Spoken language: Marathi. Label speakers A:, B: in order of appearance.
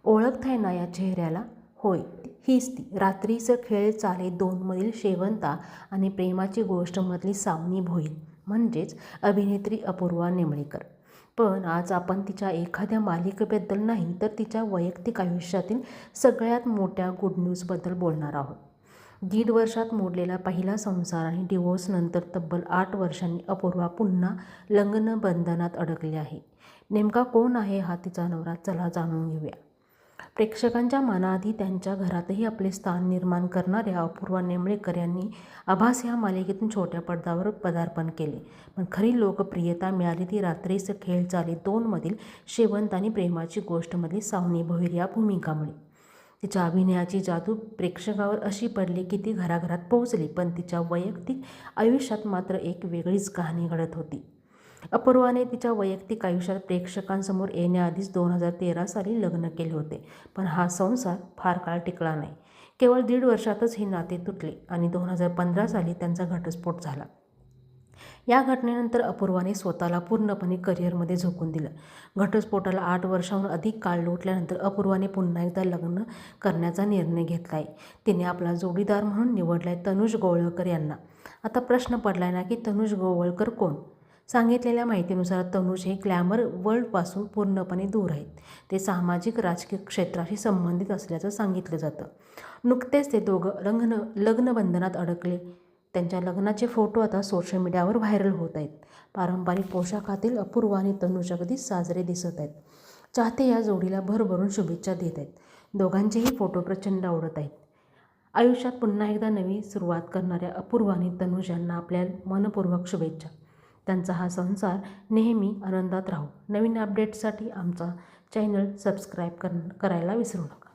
A: ओळखताय ना या चेहऱ्याला? होय, हीच ती रात्रीचं खेळ चाले 2 मधील शेवंता आणि प्रेमाची गोष्टमधली सावनी भोईर म्हणजेच अभिनेत्री अपूर्वा नेमळेकर. पण आज आपण तिच्या एखाद्या मालिकेबद्दल नाही तर तिच्या वैयक्तिक आयुष्यातील सगळ्यात मोठ्या गुड न्यूजबद्दल बोलणार आहोत. 1.5 वर्षात मोडलेला पहिला संसार आणि डिवोर्सनंतर तब्बल 8 वर्षांनी अपूर्वा पुन्हा लग्नबंधनात अडकली आहे. नेमका कोण आहे हा तिचा नवरा? चला जाणून घेऊया. प्रेक्षकांच्या मनाआधी त्यांच्या घरातही आपले स्थान निर्माण करणाऱ्या अपूर्वा नेमळेकर यांनी आभास या मालिकेतून छोट्या पडद्यावर पदार्पण केले. पण खरी लोकप्रियता मिळाली ती रात्रीचे खेळ चाले 2 मधील शेवंत आणि प्रेमाची गोष्टमधली सावनी भोईर या भूमिकामुळे. तिच्या अभिनयाची जादू प्रेक्षकावर अशी पडली की ती घराघरात पोहोचली. पण तिच्या वैयक्तिक आयुष्यात मात्र एक वेगळीच कहाणी घडत होती. अपूर्वाने तिच्या वैयक्तिक आयुष्यात प्रेक्षकांसमोर येण्याआधीच 2013 साली लग्न केले होते. पण हा संसार फार काळ टिकला नाही. केवळ 1.5 वर्षातच हे नाते तुटले आणि 2015 साली त्यांचा घटस्फोट झाला. या घटनेनंतर अपूर्वाने स्वतःला पूर्णपणे करिअरमध्ये झोकून दिलं. घटस्फोटाला 8 वर्षांहून अधिक काळ लोटल्यानंतर अपूर्वाने पुन्हा एकदा लग्न करण्याचा निर्णय घेतला आहे. तिने आपला जोडीदार म्हणून निवडलाय तनुज गोवळकर यांना. आता प्रश्न पडलाय ना की तनुज गोवळकर कोण? सांगितलेल्या माहितीनुसार तनुज हे ग्लॅमर वर्ल्डपासून पूर्णपणे दूर आहेत. ते सामाजिक राजकीय क्षेत्राशी संबंधित असल्याचं सांगितलं जातं. नुकतेच ते दोघं लग्नबंधनात अडकले. त्यांच्या लग्नाचे फोटो आता सोशल मीडियावर व्हायरल होत आहेत. पारंपरिक पोशाखातील अपूर्वा आणि तनुज अगदी साजरे दिसत आहेत. चाहते या जोडीला भरभरून शुभेच्छा देत आहेत. दोघांचेही फोटो प्रचंड आवडत आहेत. आयुष्यात पुन्हा एकदा नवी सुरुवात करणाऱ्या अपूर्वा आणि तनुज यांना आपल्या मनपूर्वक शुभेच्छा. त्यांचा हा संसार नेहमी आनंदात राहो. नवीन अपडेट्ससाठी आमचा चॅनल सबस्क्राईब करायला विसरू नका.